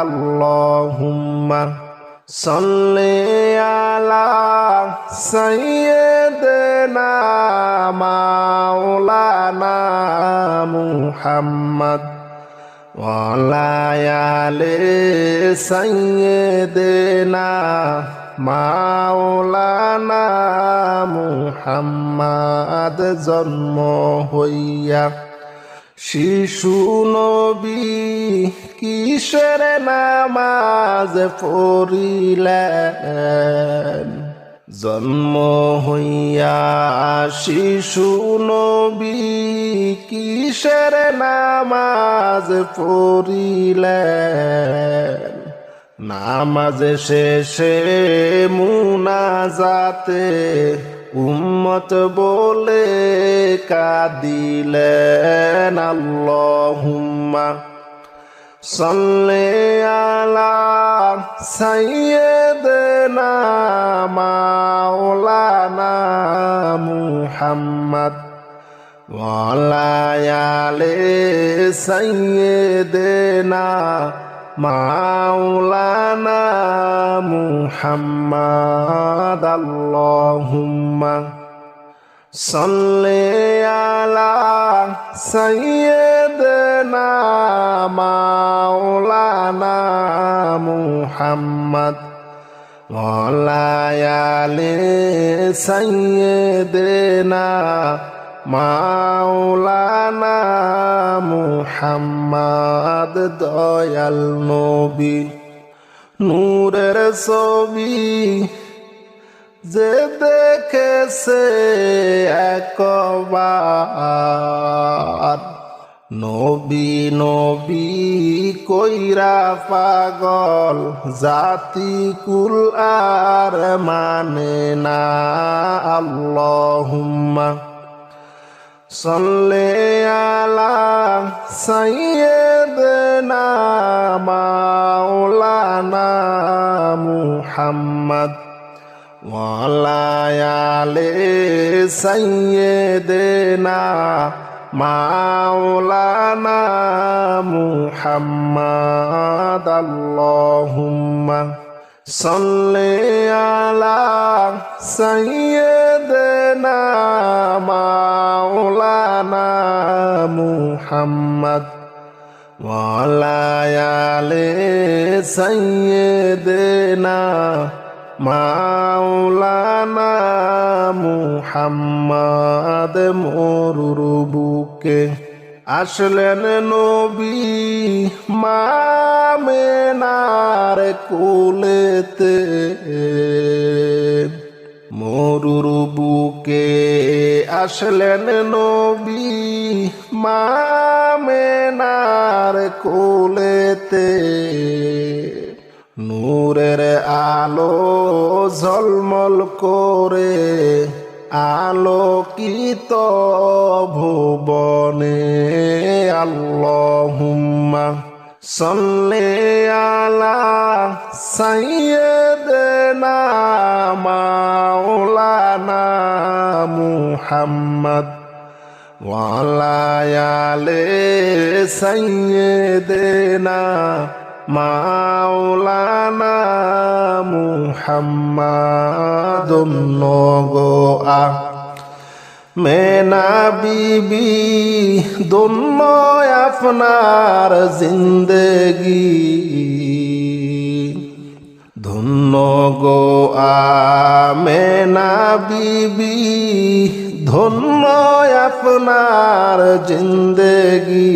আল্লাহুম্মা সাল্লি আলা সাইয়্যিদিনা মাওলানা মুহাম্মদ ওয়া আলা আলি সাইয়্যিদিনা মাওলানা মুহাম্মদ। জন্ম হইয়া শিশু নবী কিসের নামাজ পড়িলেন? জন্ম হইয়া শিশু নবী কিসের নামাজ পড়িলেন? নামাজ শেষে মুনাজাতে উম্মত বলে কাঁদিলেন। আল্লাহুম্মা সাল্লি আলা সাইয়্যিদিনা মাওলানা মুহাম্মদ ওয়া আলা আলি সাইয়্যিদিনা মাওলানা মুহাম্মদ। আল্লাহুম্মা সাল্লি আলা সাইয়্যিদিনা মাওলানা মুহাম্মদ ওয়া আলা আলি সাইয়্যিদিনা মাওলানা মুহাম্মদ। দয়াল নবী নূরের ছবি যে দেখেছে একবার, নবী নবী কইরা পাগল জাতি কুল আর মানে না। আল্লাহুম্মা সাল্লি আলা সাইয়্যিদিনা মাওলানা মুহাম্মদ ওয়া আলা আলি সাইয়্যিদিনা মাওলানা মুহাম্মদ। আল্লাহুম্মা সাল্লি আলা সাইয়্যিদিনা মাওলানা মুহাম্মদ ওয়া আলা আলি সাইয়্যিদিনা মাওলানা মুহাম্মদ। মরুর বুকে আসলেন নবী মা আমেনার কোলেতে, মরুর বুকে আসলেন নবী মা আমেনার কোলেতে। নূরের আলো ঝলমল করে আলোকিত ভুবনে। আল্লাহুম্মা সাল্লি আলা সাইয়্যিদিনা মাওলানা মুহাম্মদ ওয়া আলা আলি সাইয়্যিদিনা মাওলানা মুহাম্মদ। নগোয়া মেনা বিবি দোন্ন আপনার জিন্দেগি, ধন্য গো আমেনা বিবি ধন্য আপনার জিন্দেগি।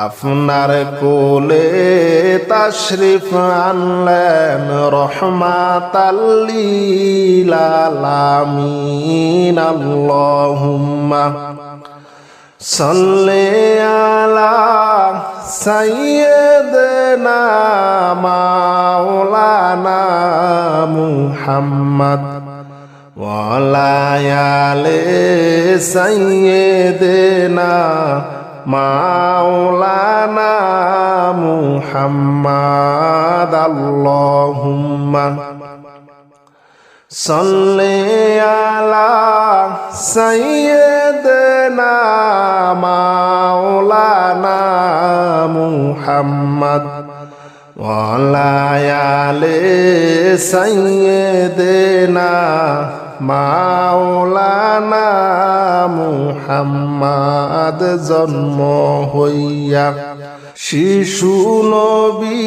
আপনার কোলে তাশরিফ আনলেন রহমাতাল লিল আলামিন। আল্লাহুম্মা সাল্লি আলা সাইয়্যিদিনা মাওলানা মুহাম্মদ ওয়া আলা আলি সাইয়্যিদিনা মাওলানা মুহাম্মদ। আল্লাহুম্মা সাল্লি আলা সাইয়্যিদানা মাওলানা মুহাম্মদ ওয়া আলা আলি সাইয়্যিদিনা মাওলানা মুহাম্মদ জন্ম হইয়া শিশু নবী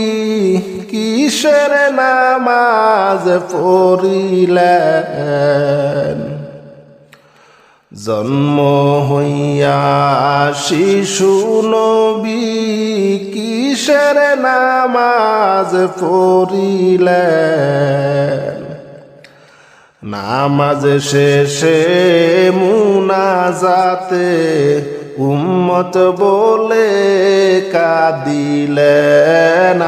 কিসের নামাজ পড়িলেন জন্ম হইয়া শিশু নবী কিসের নামাজ পড়িলেন নামাজ শেষে মুনাজাতে উম্মত বলে কাঁদিলেন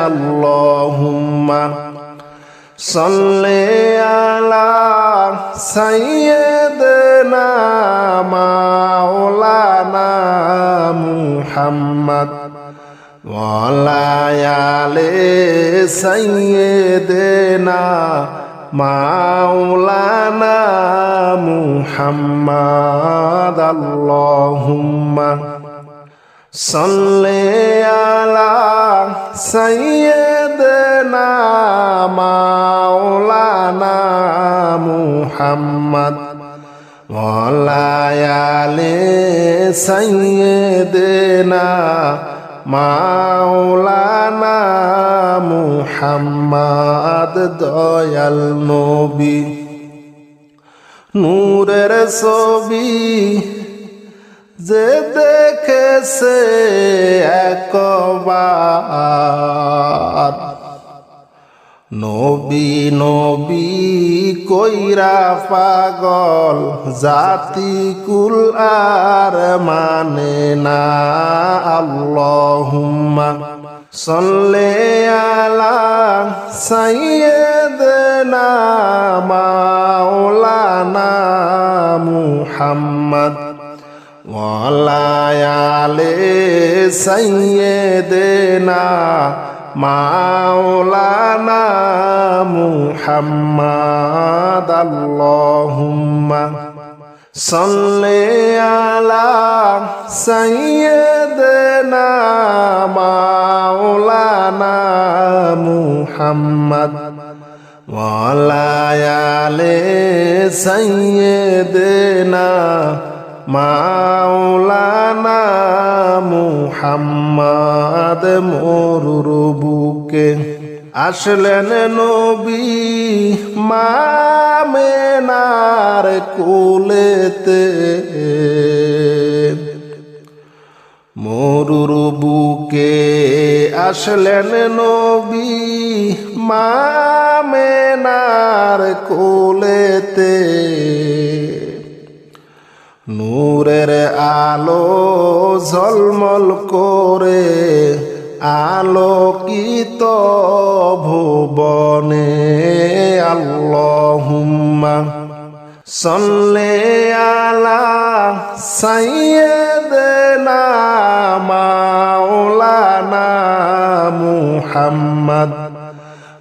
আল্লাহুম্মা সাল্লি আলা সাইয়্যিদিনা মাওলানা মুহাম্মদ ওয়া আলা আলি সাইয়্যিদিনা মাওলানা মুহাম্মদ আল্লাহুম্মা সাল্লি আলা সাইয়্যিদিনা মাওলানা মুহাম্মদ ওয়া আলা আলি সাইয়্যিদিনা মাওলানা মুহাম্মদ দয়াল নবী নূরের ছবি যে দেখেছে একবার নবী নবী কইরা পাগল জাতি কুল আর মানে না আল্লাহুম্মা সাল্লি আলা সাইয়্যিদিনা মাওলানা মুহাম্মদ ওয়া আলা আলি সাইয়্যিদিনা মাওলানা মুহাম্মদ আল্লাহুম্মা সাল্লি আলা সাইয়্যিদিনা মাওলানা মুহাম্মদ ওয়া আলা আলি সাইয়্যিদিনা মাওলানা মুহাম্মদ মরুর বুকে আসলেন নবী মা আমেনার কোলেতে মরুর বুকে আসলেন নবী মা আমেনার কোলেতে নূরের আলো ঝলমল করে আলোকিত ভুবনে আল্লাহুম্মা সাল্লি আলা সাইয়্যিদিনা মাওলানা মুহাম্মদ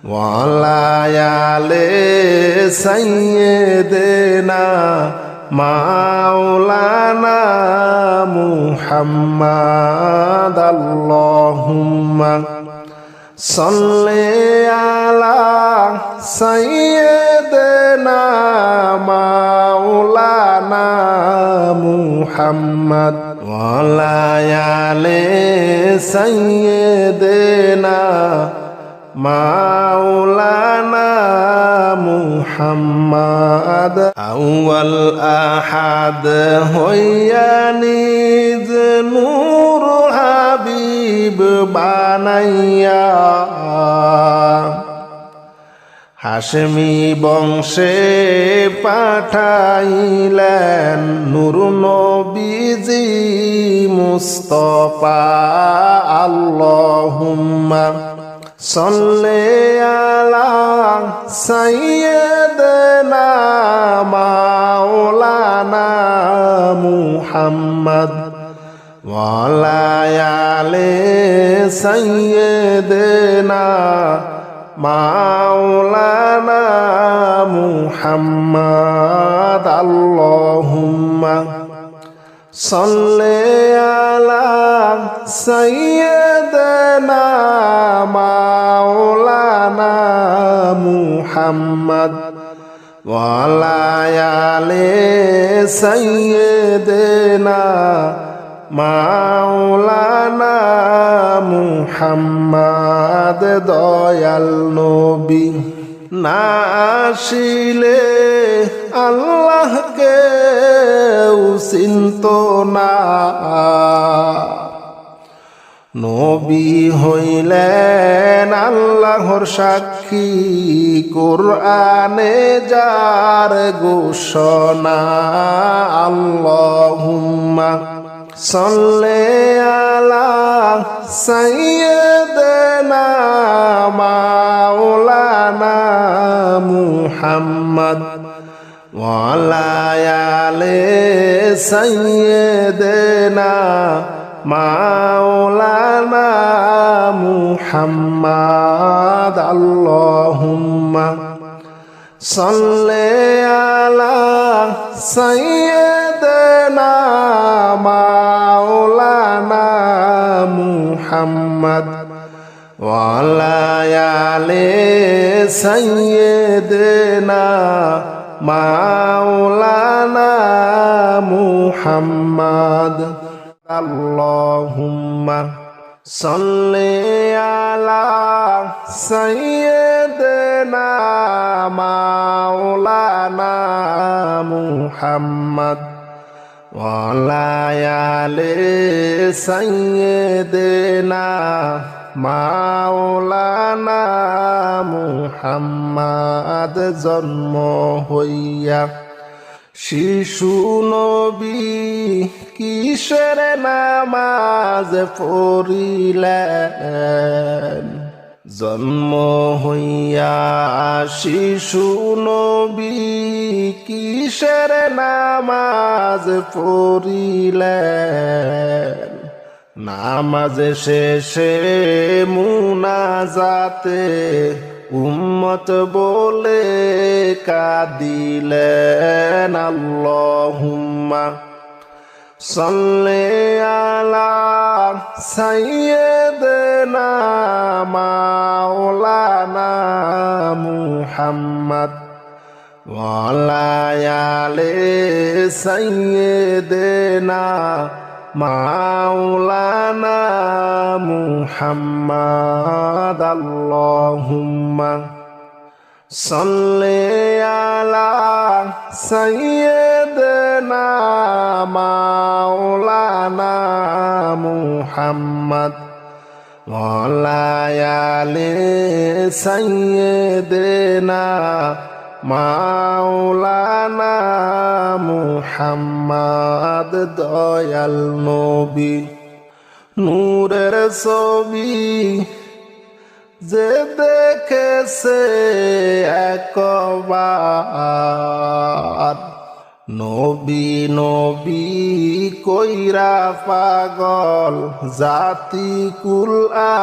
ওয়া আলা আলি সাইয়্যিদিনা মাওলানা মুহাম্মদ আল্লাহুম্মা সাল্লি আলা সাইয়্যিদিনা মাওলানা মুহাম্মদ ওয়া আলা আলি সাইয়্যিদিনা মাওলানা মুহাম্মদ আউয়াল আহাদ হইয়া নিজ নূর হাবিব বানাইয়া হাশমি বংশে পাঠাইলেন নূর নবীজি মুস্তাফা আল্লাহুম্মা সাল্লি আলা সাইয়্যিদিনা মাওলানা মুহাম্মদ ওয়া আলা আলি সাইয়্যিদিনা মাওলানা মুহাম্মদ আল্লাহুম্মা সাল্লি আলা সাইয়্যিদিনা মাওলানা মুহাম্মদ ওয়া আলা আলি সাইয়্যিদিনা মাওলানা মুহাম্মদ দয়াল নবী না আসিলে আল্লাহকে চিনত না নবী হইলেন আল্লাহর সাক্ষী কুরআনে যার ঘোষণা আল্লাহুম্মা সাল্লি আলা সাইয়্যিদিনা মাওলানা মুহাম্মদ ওয়া আলা আলি সাইয়্যিদিনা মাওলানা মুহাম্মদ আল্লাহুম্মা সাল্লি আলা সাইয়্যিদিনা মাওলানা মুহাম্মদ ওয়া আলা আলি সাইয়্যিদিনা মাওলানা মুহাম্মদ আল্লাহুম্মা সাল্লি আলা সাইয়্যিদিনা মাওলানা মুহাম্মদ ওয়া আলা আলি সাইয়্যিদিনা মাওলানা মুহাম্মদ জন্ম হইয়া শিশু নবী কিসের নামাজ পড়িলেন জন্ম হইয়া শিশু নবী কিসের নামাজ পড়িলেন নামাজ শেষে মুনাজাতে উম্মত বলে কাঁদিলেন আল্লাহুম্মা সাল্লি আলা সাইয়্যিদিনা মাওলানা মুহাম্মদ ওয়া আলা আলি সাইয়্যিদিনা মাওলানা মুহাম্মদ আল্লাহুম্মা সাল্লি আলা সাইয়্যিদিনা মাওলানা মুহাম্মদ ওয়া আলা আলি সাইয়্যিদিনা মাওলানা মুহাম্মদ দয়াল নবী নূরের ছবি যে দেখেছে একবার নবী নবী কইরা পাগল জাতি কুল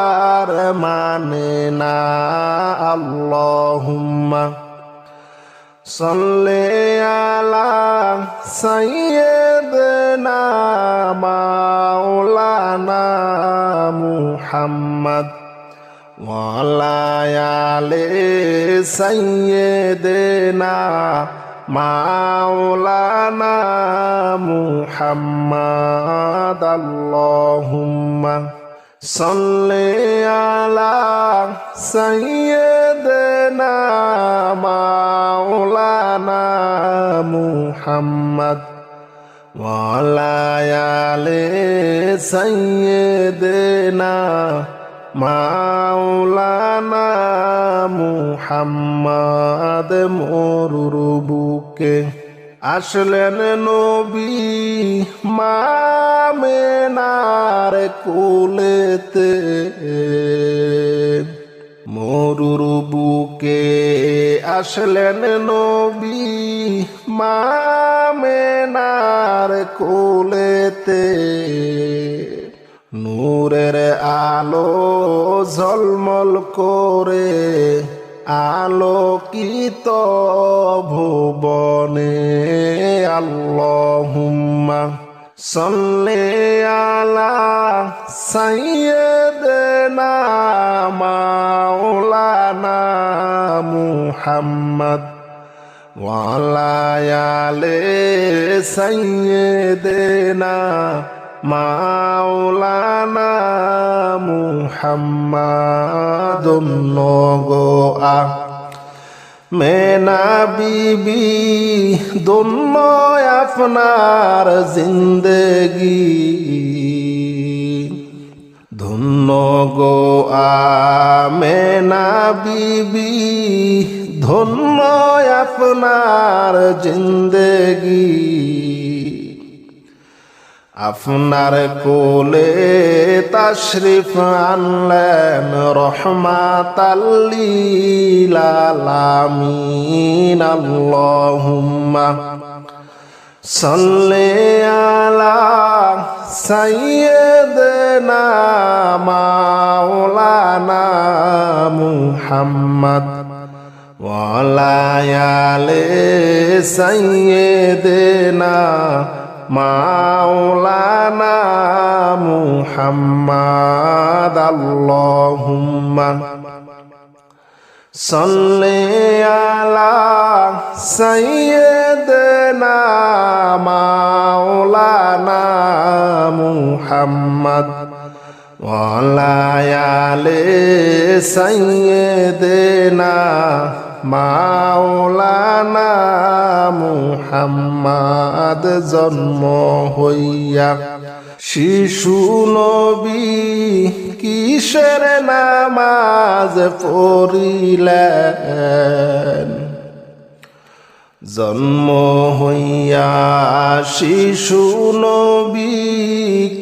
আর মানে না আল্লাহুম্মা সাল্লি আলা সাইয়্যিদিনা মাওলানা মুহাম্মদ ওয়া আলা আলি সাইয়্যিদিনা মাওলানা মুহাম্মদ আল্লাহুম্মা সাল্লি আলা সাইয়্যিদিনা মাওলানা মুহাম্মদ ওয়া আলা আলি সাইয়্যিদিনা মাওলানা মুহাম্মদ মরুর বুকে আসলেন নবী মা আমেনার কোলেতে মরুর বুকে আসলেন নবী মা আমেনার কোলেতে নূরের আলো ঝলমল করে আলোকিত ভুবনে আল্লাহুম্মা সাল্লি আলা সাইয়্যিদিনা মাওলানা মুহাম্মদ ওয়া আলা আলি সাইয়্যিদিনা মাওলানা মুহাম্মাদুন নগোয়া মেনা বিবি দোন্ন আপনার জিন্দগি ধন্য গো মেনা বিবি ধন্য আপনার জিন্দগি আপনার কোলে তাশরিফ আনলেন রহমাতাল লিল আলামিন আল্লাহুম্মা সাল্লি আলা সাইয়্যিদিনা মাওলানা মুহাম্মদ ওয়া আলা আলি সাইয়্যিদিনা মাওলানা মুহাম্মদ আল্লাহুম্মা সাল্লি আলা সাইয়্যিদিনা মাওলানা মুহাম্মদ ওয়া আলা আলি সাইয়্যিদিনা মাওলানা মুহাম্মদ জন্ম হইয়া শিশু নবী কিসের নামাজ পড়িলেন জন্ম হইয়া শিশু নবী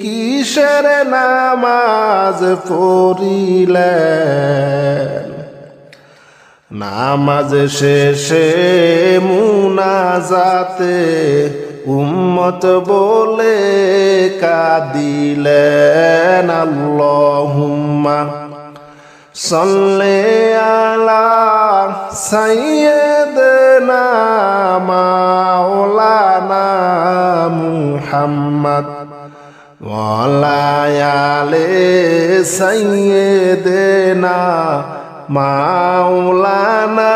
কিসের নামাজ পড়িলেন নামাজ শেষে মুনাজাতে উম্মত বলে কাঁদিলেন আল্লাহুম্মা সাল্লি আলা সাইয়্যিদিনা মাওলানা মুহাম্মদ ওয়া আলা আলি সাইয়্যিদিনা মাওলানা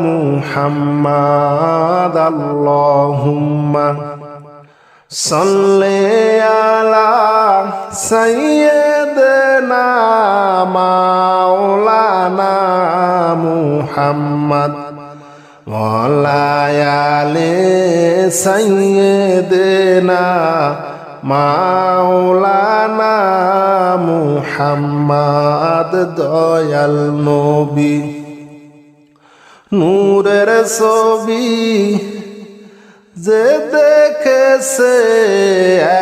মুহাম্মদ আল্লাহুম্মা সাল্লি আলা সাইয়্যিদিনা মাওলানা মুহাম্মদ ওয়া আলা আলি সাইয়্যিদিনা মাওলানা মুহাম্মদ দয়াল নবী নূরের ছবি যে দেখেছে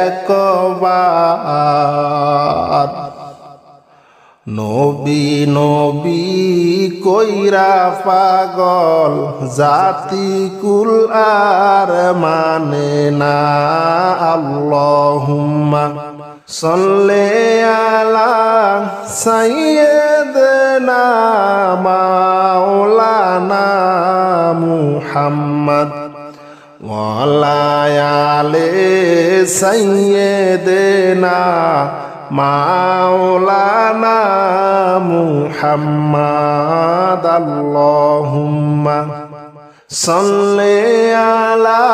একবার নবী নবী কইরা পাগল জাতি কুল আর মানে না আল্লাহুম্মা সাল্লি আলা সাইয়্যিদিনা মাওলানা মুহাম্মদ ওয়া আলা আলি সাইয়্যিদিনা মাওলানা মুহাম্মদ আল্লাহুম্মা সাল্লি আলা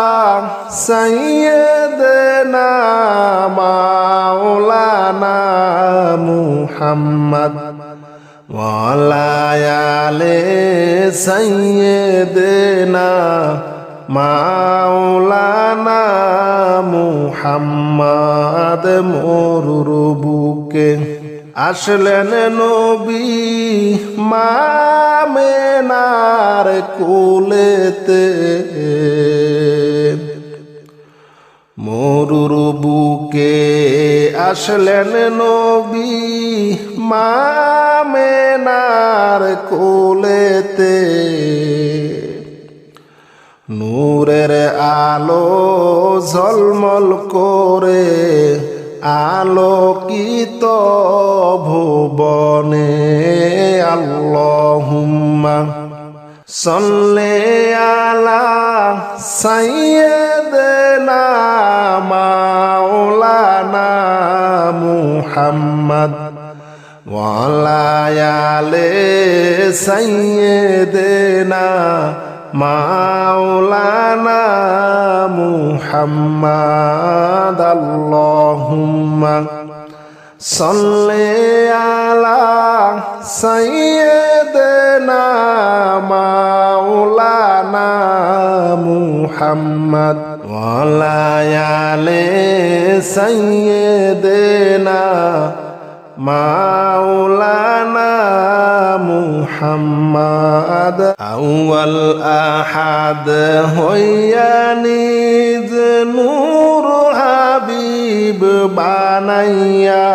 সাইয়্যিদিনা মাওলানা মুহাম্মদ ওয়া আলা আলি সাইয়্যিদিনা মাওলানা মুহাম্মদ মরুর বুকে আসলেন নবী মা আমেনার কোলেতে মরুর বুকে আসলেন নবী মা আমেনার কোলেতে নূরের আলো ঝলমল করে আলোকিত ভুবনে আল্লাহুম্মা সাল্লি আলা সাইয়্যিদিনা মাওলানা মুহাম্মদ ওয়া আলা আলি সাইয়্যিদিনা মাওলানা মুহাম্মদ আল্লাহুম্মা সাল্লি আলা সাইয়্যিদিনা মাওলানা মুহাম্মদ ওয়া আলা আলি সাইয়্যিদিনা মাওলানা মুহাম্মদ আউয়াল আহাদ হইয়া নিজ নূর হাবিব বানাইয়া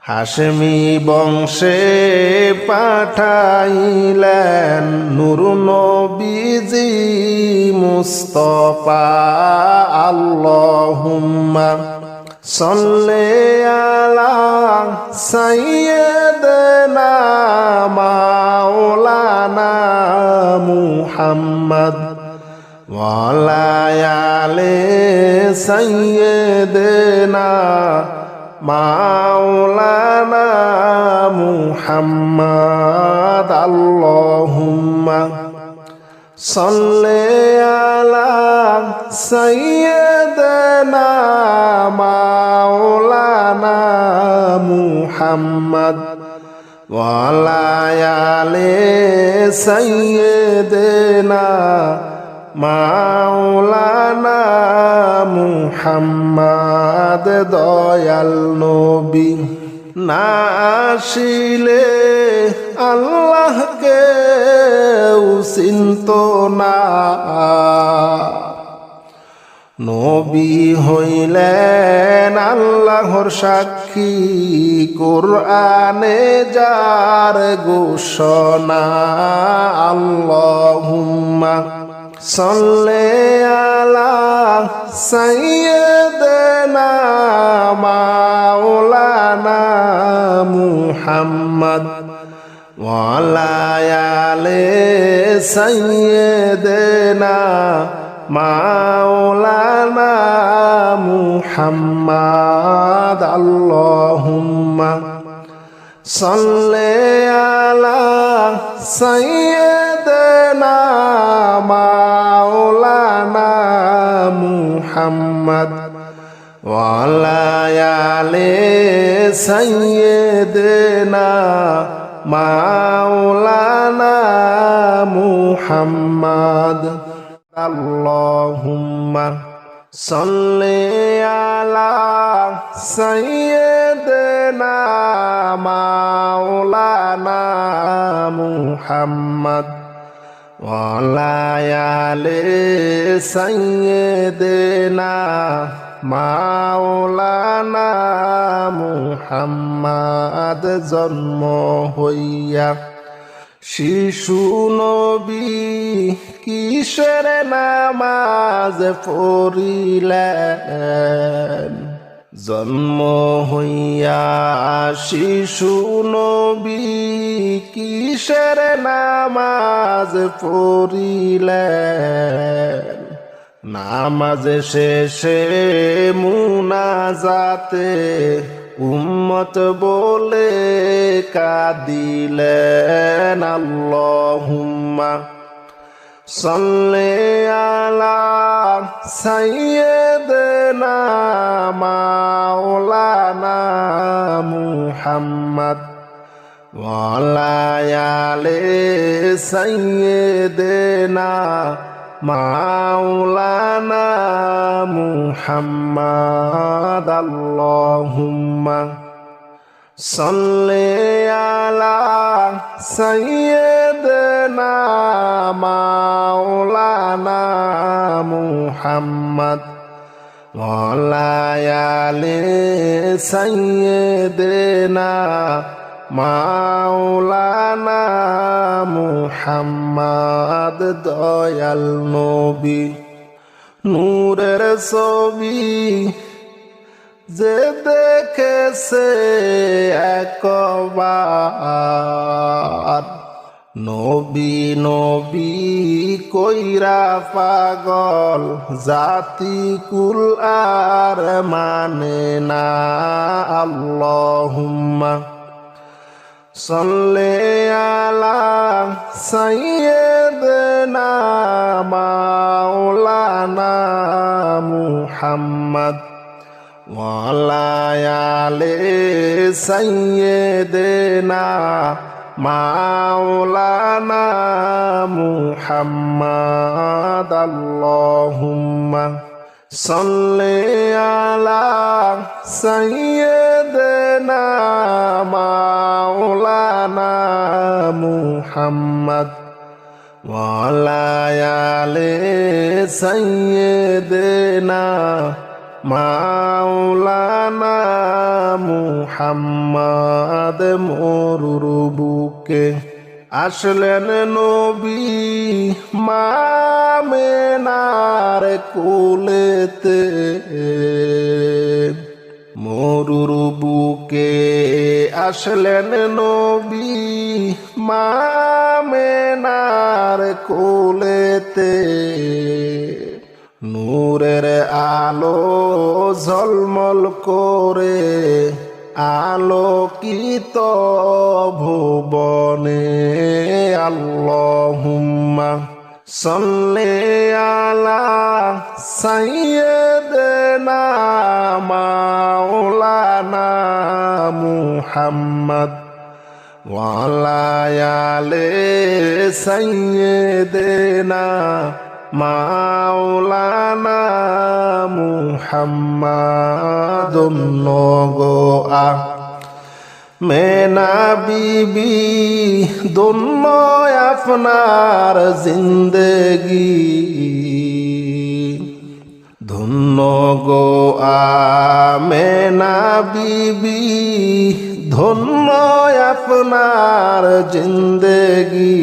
হাশমি বংশে পাঠাইলেন নূর নবীজি মুস্তাফা আল্লাহুম্মা সাল্লি আলা সাইয়্যিদিনা মাওলানা মুহাম্মদ ওয়া আলা আলি সাইয়্যিদিনা মাওলানা মুহাম্মদ আল্লাহুম্মা সাল্লি আলা সাইয়্যিদিনা মাওলানা মুহাম্মদ ওয়া আলা আলি সাইয়্যিদিনা মাওলানা মুহাম্মদ দয়াল নবী না আসিলে আল্লাহকে চিনত না নবী হইলেন আল্লাহর সাক্ষী কুরআনে যার ঘোষণা আল্লাহুম্মা সাল্লি আলা সাইয়্যিদিনা মাওলানা মুহাম্মদ ওয়া আলা আলি সাইয়্যিদিনা মাওলানা মুহাম্মদ আল্লাহুম্মা সাল্লি আলা সাইয়্যিদিনা মাওলানা মুহাম্মদ ওয়া আলা আলি সাইয়্যিদিনা মাওলানা মুহাম্মদ আল্লাহুম্মা সাল্লি আলা সাইয়্যিদিনা মাওলানা মুহাম্মদ ওয়া আলা আলি সাইয়্যিদিনা মাওলানা মুহাম্মদ জন্ম হইয়া শিশু নবী কিসের নামাজ পড়িলেন জন্ম হইয়া শিশু নবী কিসের নামাজ পড়িলেন নামাজ শেষে মুনাজাতে উম্মত বলে কাঁদিলেন আল্লাহুম্মা সাল্লি আলা সাইয়্যিদিনা মাওলানা মুহাম্মদ ওয়া আলা আলি সাইয়্যিদিনা মাওলানা মুহাম্মদ আল্লাহুম্মা সাল্লি আলা সাইয়্যিদিনা মাওলানা মুহাম্মদ ওয়া আলা আলি সাইয়্যিদিনা মাওলানা মুহাম্মদ দয়াল নবী নূরের ছবি যে দেখেছে একবার, নবী নবী কইরা পাগল জাতি কুল আর মানে না। আল্লাহুম্মা সাল্লি আলা সাইয়্যিদিনা মাওলানা মুহাম্মদ ওয়া আলা আলি সাইয়্যিদিনা মাওলানা মুহাম্মদ। আল্লাহুম্মা সাল্লি আলা সাইয়্যিদিনা মাওলানা মুহাম্মদ ওয়া আলা আলি সাইয়্যিদিনা মাওলানা মুহাম্মদ। মরুর বুকে আসলেন নবী মামেনার কোলেতে, মরুর বুকে আসলেন নবী মামেনার কোলেতে, নূরের আলো ঝলমল করে আলোকিত ভুবনে। আল্লাহুম্মা সাল্লি আলা সাইয়্যিদিনা মাওলানা মুহাম্মদ ওয়া আলা আলি সাইয়্যিদিনা মাওলানা মুহাম্মদ। নগোয়া মেনা বিবি দোন্ন আপনার জিন্দেগি, ধন্য গো আমেনা বিবি ধন্য আপনার জিন্দেগি,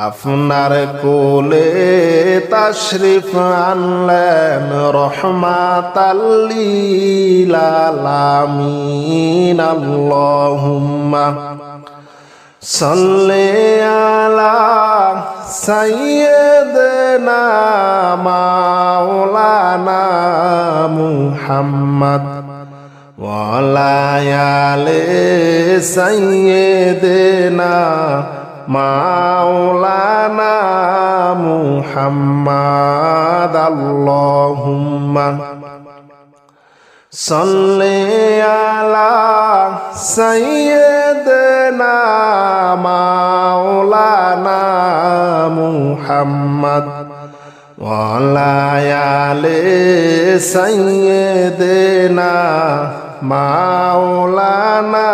আপনার কোলে তাশরিফ আনলেন রহমাতাল লিল আলামিন। আল্লাহুম্মা সাল্লি আলা সাইয়্যিদিনা মাওলানা মুহাম্মদ ওয়া আলা আলি সাইয়্যিদিনা মাওলানা মুহাম্মদ। আল্লাহুম্মা সাল্লি আলা সাইয়্যিদিনা মাওলানা মুহাম্মদ ওয়া আলা আলি সাইয়্যিদিনা মাওলানা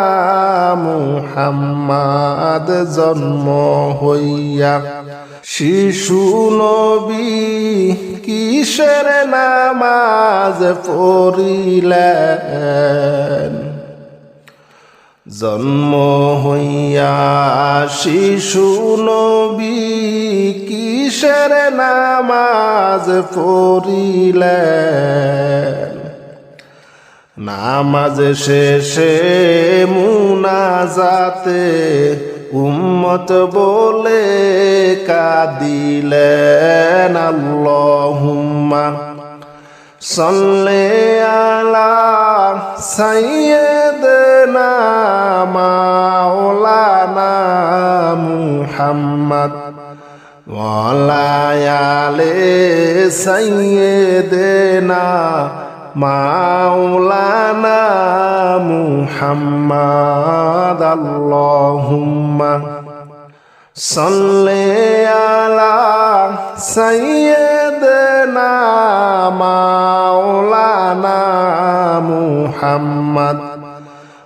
মুহাম্মদ। জন্ম হইয়া শিশু নবী কিসের নামাজ পড়িলেন, জন্ম হইয়া শিশু নবী কিসের নামাজ পড়িলেন, নামাজ শেষে মুনাজাতে উম্মত বলে কাঁদিলেন। আল্লাহুম্মা সাল্লি আলা সাইয়্যিদিনা মাওলানা মুহাম্মদ ওয়া আলা আলি সাইয়্যিদিনা মাওলানা মুহাম্মদ। আল্লাহুম্মা সাল্লি আলা সাইয়্যিদিনা মাওলানা মুহাম্মদ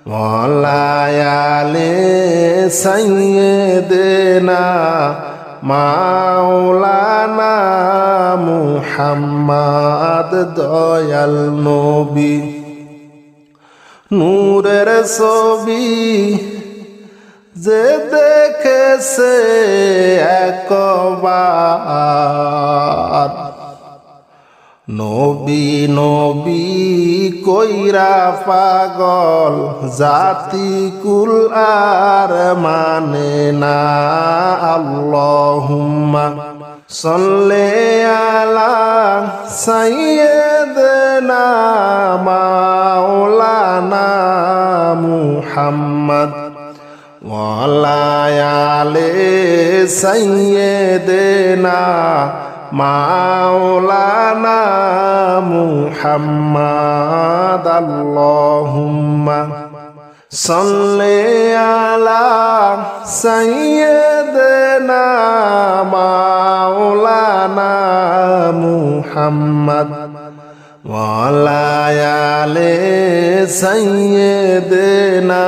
ওয়া আলা আলি সাইয়্যিদিনা মাওলানা মুহাম্মদ। দয়াল নবী নূরের ছবি যে দেখেছে একবার নবী নবী কইরা পাগল জাতি কুল আর মানে না। আল্লাহুম্মা সাল্লি আলা সাইয়্যিদিনা মাওলানা মুহাম্মদ ওয়া আলা আলি সাইয়্যিদিনা মাওলানা মুহাম্মদ। আল্লাহুম্মা সাল্লি আলা সাইয়্যিদিনা মাওলানা মুহাম্মদ ওয়া আলা আলি সাইয়্যিদিনা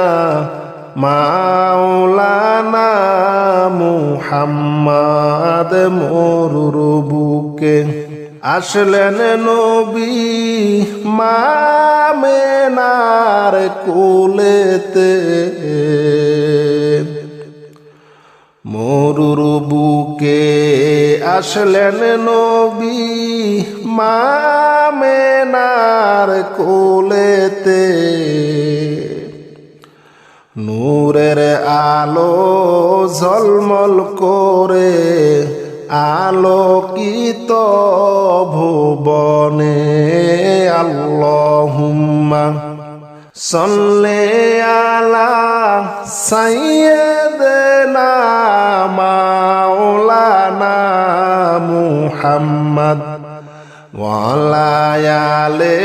মাওলানা মুহাম্মদ। মরুর বুকে আসলেন নবী মা আমেনার কোলেতে, মরুর বুকে আসলেন নবী মা আমেনার কোলেতে। নূরের আলো ঝলমল করে আলোকিত ভুবনে। আল্লাহুম্মা সাল্লি আলা সাইয়্যিদিনা মাওলানা মুহাম্মদ ওয়া আলা আলি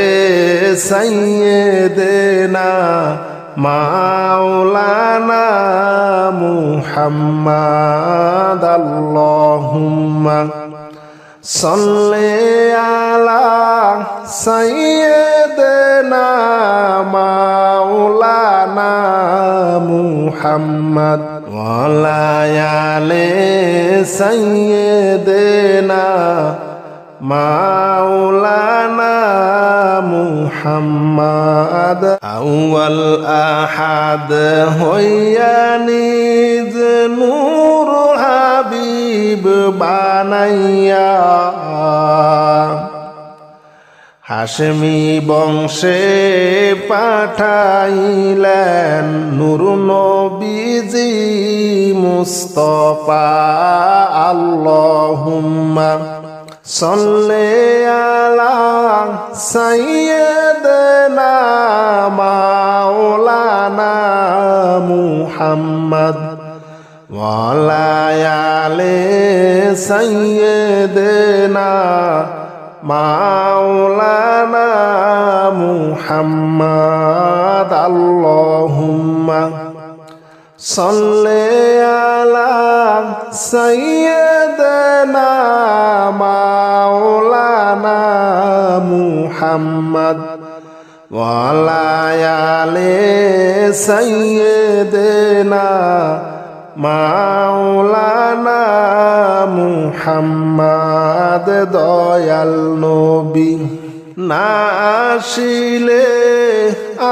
সাইয়্যিদিনা মাওলানা মুহাম্মদ। আল্লাহুম্মা সাল্লি আলা সাইয়্যিদিনা মাওলানা মুহাম্মদ ওয়া আলা আলি সাইয়্যিদিনা মাওলানা মুহাম্মদ। আউয়াল আহাদ হইয়া নিজ নূর হাবিব বানাইয়া হাশমি বংশে পাঠাইলেন নূর নবীজি মুস্তাফা। আল্লাহুম্মা সাল্লি আলা সাইয়্যিদিনা মাওলানা মুহাম্মদ ওয়া আলা আলি সাইয়্যিদিনা মাওলানা মুহাম্মদ। আল্লাহুম্মা সাল্লি আলা সাইয়্যিদিনা মাওলানা মুহাম্মদ ওয়া আলা আলি সাইয়্যিদিনা মাওলানা মুহাম্মদ। দয়াল নবী না আসিলে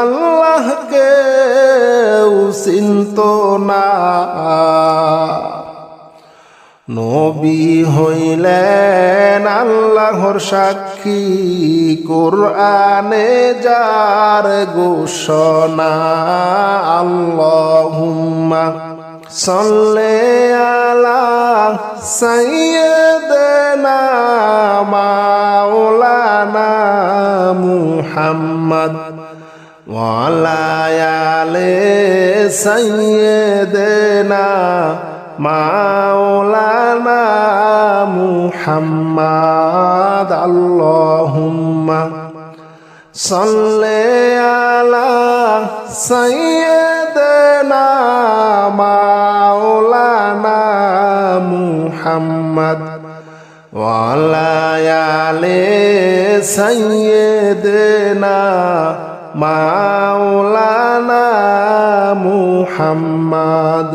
আল্লাহকে চিনত না। নবী হইলেন আল্লাহর সাক্ষী কোরআনে যার ঘোষণা। আল্লাহুম্মা সাল্লি আলা সাইয়্যিদিনা মাওলানা মুহাম্মদ ওয়া আলা আলি সাইয়্যিদিনা মাওলানা মুহাম্মদ। আল্লাহুম্মা সাল্লি আলা সাইয়্যিদিনা মাওলানা মুহাম্মদ ওয়া আলা আলি সাইয়্যিদিনা মাওলানা মুহাম্মদ।